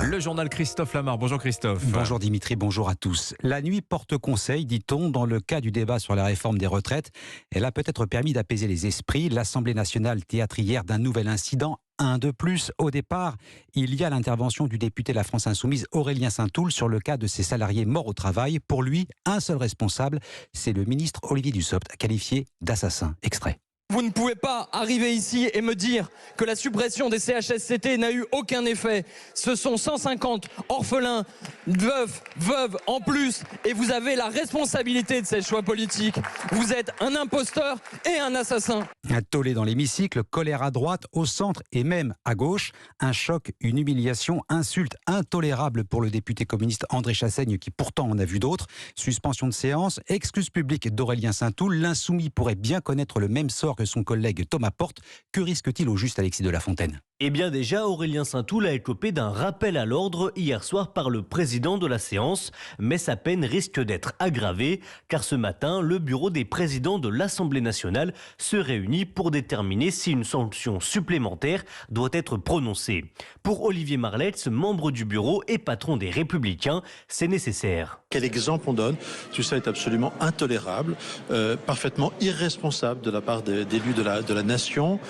Le journal Christophe Lamar. Bonjour Christophe. Bonjour Dimitri, bonjour à tous. La nuit porte conseil, dit-on, dans le cas du débat sur la réforme des retraites. Elle a peut-être permis d'apaiser les esprits. L'Assemblée nationale théâtre hier d'un nouvel incident. Un de plus. Au départ, il y a l'intervention du député de la France Insoumise, Aurélien Saint-Toul, sur le cas de ces salariés morts au travail. Pour lui, un seul responsable, c'est le ministre Olivier Dussopt, qualifié d'assassin. Extrait. Vous ne pouvez pas arriver ici et me dire que la suppression des CHSCT n'a eu aucun effet. Ce sont 150 orphelins, veuves en plus, et vous avez la responsabilité de ces choix politiques. Vous êtes un imposteur et un assassin. Un tollé dans l'hémicycle, colère à droite, au centre et même à gauche. Un choc, une humiliation, insulte intolérable pour le député communiste André Chassaigne qui pourtant en a vu d'autres. Suspension de séance, excuse publique d'Aurélien Saint-Toul. L'insoumis pourrait bien connaître le même sort que son collègue Thomas Porte. Que risque-t-il au juste Alexis de La Fontaine ? Eh bien déjà, Aurélien Saint-Toul a écopé d'un rappel à l'ordre hier soir par le président de la séance. Mais sa peine risque d'être aggravée, car ce matin, le bureau des présidents de l'Assemblée nationale se réunit pour déterminer si une sanction supplémentaire doit être prononcée. Pour Olivier Marleix, membre du bureau et patron des Républicains, c'est nécessaire. Quel exemple on donne? Tout ça est absolument intolérable, parfaitement irresponsable de la part d'élus de la nation.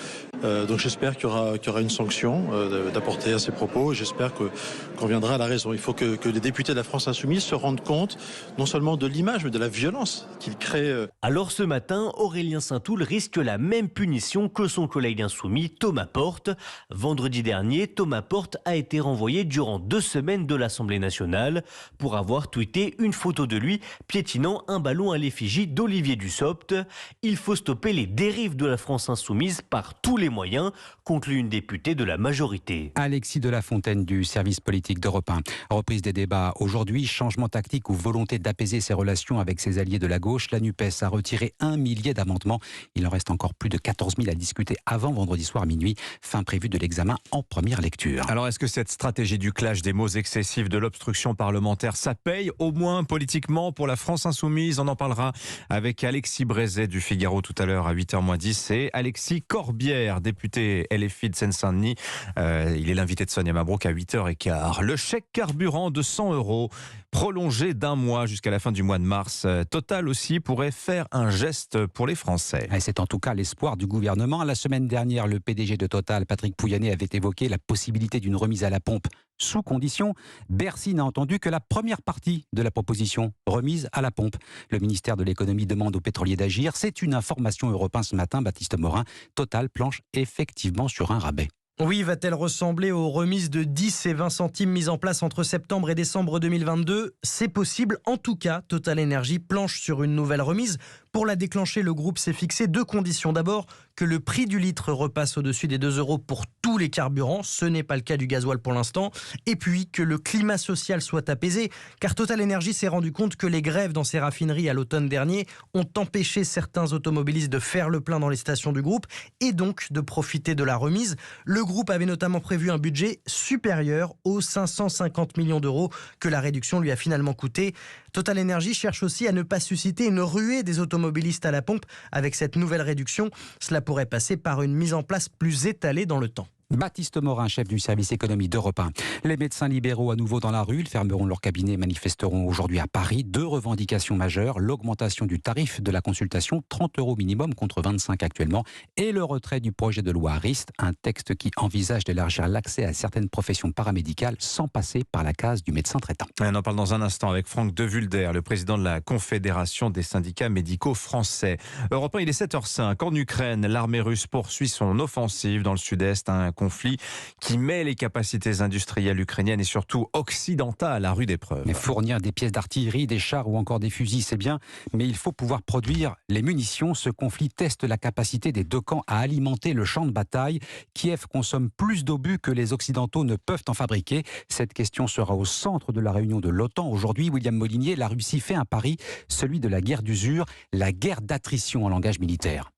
Donc j'espère qu'il y aura une sanction d'apporter à ces propos. J'espère qu'on viendra à la raison. Il faut que les députés de la France Insoumise se rendent compte non seulement de l'image, mais de la violence qu'ils créent. Alors ce matin, Aurélien Saint-Toul risque la même punition que son collègue insoumis Thomas Porte. Vendredi dernier, Thomas Porte a été renvoyé durant 2 semaines de l'Assemblée nationale pour avoir tweeté une photo de lui piétinant un ballon à l'effigie d'Olivier Dussopt. Il faut stopper les dérives de la France Insoumise par tous les moyens, conclut une députée de la majorité. Alexis de La Fontaine du service politique d'Europe 1. Reprise des débats aujourd'hui, changement tactique ou volonté d'apaiser ses relations avec ses alliés de la gauche. La NUPES a retiré 1 millier d'amendements. Il en reste encore plus de 14 000 à discuter avant vendredi soir minuit, fin prévue de l'examen en première lecture. Alors est-ce que cette stratégie du clash des mots excessifs de l'obstruction parlementaire, ça paye au moins politiquement pour la France Insoumise? On en parlera avec Alexis Brézet du Figaro tout à l'heure à 8h-10 et Alexis Corbière, député LFI de Seine-Saint-Denis. Il est l'invité de Sonia Mabrouk à 8h15. Le chèque carburant de 100 € prolongé d'1 mois jusqu'à la fin du mois de mars. Total aussi pourrait faire un geste pour les Français. Et c'est en tout cas l'espoir du gouvernement. La semaine dernière, le PDG de Total, Patrick Pouyanné, avait évoqué la possibilité d'une remise à la pompe sous condition. Bercy n'a entendu que la première partie de la proposition, remise à la pompe. Le ministère de l'économie demande aux pétroliers d'agir. C'est une information Europe 1 ce matin, Baptiste Morin. Total planche effectivement sur un rabais. Oui, va-t-elle ressembler aux remises de 10 et 20 centimes mises en place entre septembre et décembre 2022 ? C'est possible. En tout cas, Total Energy planche sur une nouvelle remise. Pour la déclencher, le groupe s'est fixé 2 conditions. D'abord, que le prix du litre repasse au-dessus des 2 € pour tous les carburants. Ce n'est pas le cas du gasoil pour l'instant. Et puis, que le climat social soit apaisé. Car Total Energy s'est rendu compte que les grèves dans ses raffineries à l'automne dernier ont empêché certains automobilistes de faire le plein dans les stations du groupe et donc de profiter de la remise. Le groupe avait notamment prévu un budget supérieur aux 550 millions d'euros que la réduction lui a finalement coûté. Total Energy cherche aussi à ne pas susciter une ruée des automobilistes à la pompe avec cette nouvelle réduction. Cela pourrait passer par une mise en place plus étalée dans le temps. Baptiste Morin, chef du service économie d'Europe 1. Les médecins libéraux à nouveau dans la rue. Ils fermeront leur cabinet et manifesteront aujourd'hui à Paris. 2 revendications majeures. L'augmentation du tarif de la consultation, 30 € minimum contre 25 actuellement. Et le retrait du projet de loi Rist, un texte qui envisage d'élargir l'accès à certaines professions paramédicales sans passer par la case du médecin traitant. On en parle dans un instant avec Franck De Vulder, le président de la Confédération des syndicats médicaux français. Europe 1, il est 7h05. En Ukraine, l'armée russe poursuit son offensive dans le sud-est. Un conflit qui met les capacités industrielles ukrainiennes et surtout occidentales à rude épreuve. Mais fournir des pièces d'artillerie, des chars ou encore des fusils, c'est bien, mais il faut pouvoir produire les munitions. Ce conflit teste la capacité des 2 camps à alimenter le champ de bataille. Kiev consomme plus d'obus que les Occidentaux ne peuvent en fabriquer. Cette question sera au centre de la réunion de l'OTAN. Aujourd'hui, William Molinier, la Russie fait un pari, celui de la guerre d'usure, la guerre d'attrition en langage militaire.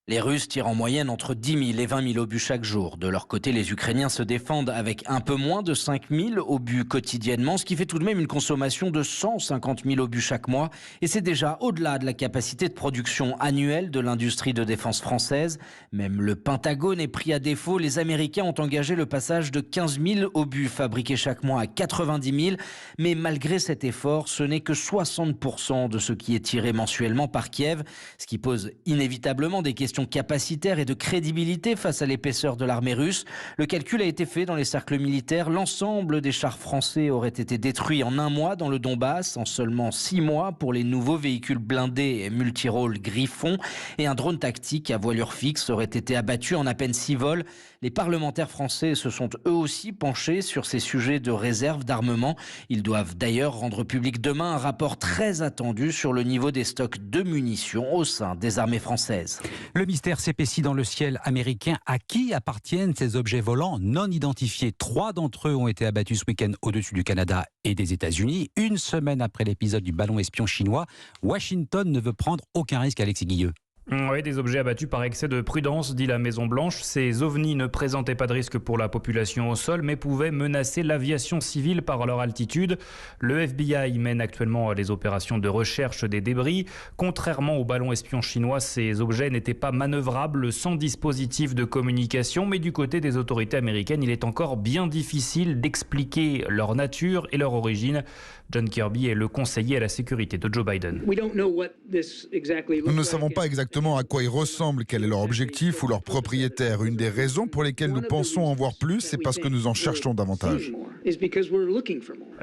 Les Russes tirent en moyenne entre 10 000 et 20 000 obus chaque jour. De leur côté, les Ukrainiens se défendent avec un peu moins de 5 000 obus quotidiennement, ce qui fait tout de même une consommation de 150 000 obus chaque mois. Et c'est déjà au-delà de la capacité de production annuelle de l'industrie de défense française. Même le Pentagone est pris à défaut. Les Américains ont engagé le passage de 15 000 obus fabriqués chaque mois à 90 000. Mais malgré cet effort, ce n'est que 60% de ce qui est tiré mensuellement par Kiev, ce qui pose inévitablement des questions capacitaire et de crédibilité face à l'épaisseur de l'armée russe. Le calcul a été fait dans les cercles militaires. L'ensemble des chars français auraient été détruits en un mois dans le Donbass, en seulement 6 mois pour les nouveaux véhicules blindés et multirôles Griffon. Et un drone tactique à voilure fixe aurait été abattu en à peine 6 vols. Les parlementaires français se sont eux aussi penchés sur ces sujets de réserve d'armement. Ils doivent d'ailleurs rendre public demain un rapport très attendu sur le niveau des stocks de munitions au sein des armées françaises. Le mystère s'épaissit dans le ciel américain. À qui appartiennent ces objets volants non identifiés? 3 d'entre eux ont été abattus ce week-end au-dessus du Canada et des États-Unis. Une semaine après l'épisode du ballon espion chinois, Washington ne veut prendre aucun risque, Alexis Guilleux. Oui, des objets abattus par excès de prudence, dit la Maison-Blanche. Ces ovnis ne présentaient pas de risque pour la population au sol, mais pouvaient menacer l'aviation civile par leur altitude. Le FBI mène actuellement les opérations de recherche des débris. Contrairement au ballon espion chinois, ces objets n'étaient pas manœuvrables sans dispositif de communication. Mais du côté des autorités américaines, il est encore bien difficile d'expliquer leur nature et leur origine. John Kirby est le conseiller à la sécurité de Joe Biden. Nous ne savons pas exactement à quoi ils ressemblent, quel est leur objectif ou leur propriétaire. Une des raisons pour lesquelles nous pensons en voir plus, c'est parce que nous en cherchons davantage.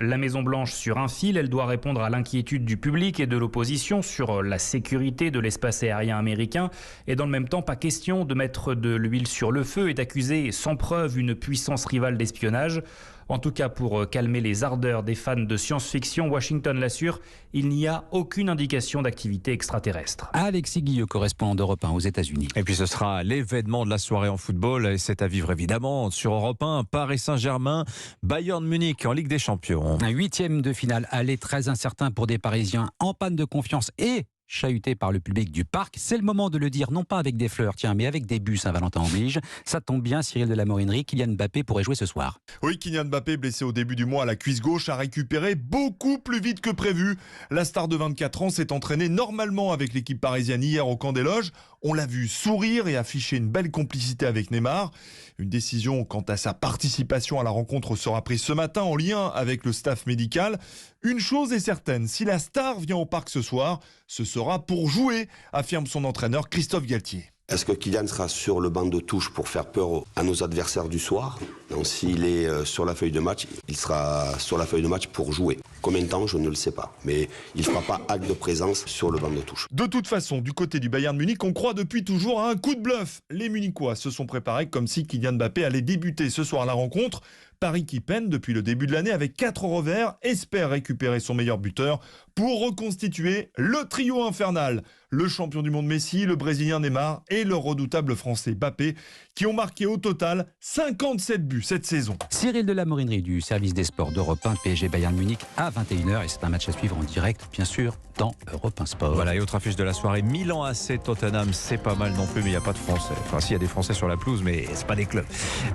La Maison-Blanche sur un fil, elle doit répondre à l'inquiétude du public et de l'opposition sur la sécurité de l'espace aérien américain. Et dans le même temps, pas question de mettre de l'huile sur le feu et d'accuser sans preuve une puissance rivale d'espionnage. En tout cas, pour calmer les ardeurs des fans de science-fiction, Washington l'assure, il n'y a aucune indication d'activité extraterrestre. Alexis Guilleux, correspondant d'Europe 1 aux États-Unis. Et puis ce sera l'événement de la soirée en football, et c'est à vivre évidemment sur Europe 1, Paris Saint-Germain, Bayern Munich en Ligue des Champions. Un 8e de finale aller très incertain pour des Parisiens en panne de confiance et chahuté par le public du parc. C'est le moment de le dire, non pas avec des fleurs, tiens, mais avec des bus, Saint-Valentin oblige. Ça tombe bien, Cyril de la Morinerie, Kylian Mbappé pourrait jouer ce soir. Oui, Kylian Mbappé, blessé au début du mois à la cuisse gauche, a récupéré beaucoup plus vite que prévu. La star de 24 ans s'est entraînée normalement avec l'équipe parisienne hier au camp des loges. On l'a vu sourire et afficher une belle complicité avec Neymar. Une décision quant à sa participation à la rencontre sera prise ce matin en lien avec le staff médical. Une chose est certaine, si la star vient au parc ce soir, ce sera pour jouer, affirme son entraîneur Christophe Galtier. Est-ce que Kylian sera sur le banc de touche pour faire peur à nos adversaires du soir? Donc s'il est sur la feuille de match, il sera sur la feuille de match pour jouer. Combien de temps, je ne le sais pas. Mais il ne fera pas acte de présence sur le banc de touche. De toute façon, du côté du Bayern Munich, on croit depuis toujours à un coup de bluff. Les Munichois se sont préparés comme si Kylian Mbappé allait débuter ce soir la rencontre. Paris qui peine depuis le début de l'année avec 4 revers, espère récupérer son meilleur buteur pour reconstituer le trio infernal. Le champion du monde Messi, le Brésilien Neymar et le redoutable Français Mbappé qui ont marqué au total 57 buts cette saison. Cyril de la Morinerie du service des sports d'Europe 1, PSG Bayern Munich à 21h et c'est un match à suivre en direct, bien sûr, dans Europe 1 Sport. Voilà, et autre affiche de la soirée, Milan AC Tottenham, c'est pas mal non plus, mais il n'y a pas de Français. Enfin, si, il y a des Français sur la pelouse, mais c'est pas des clubs.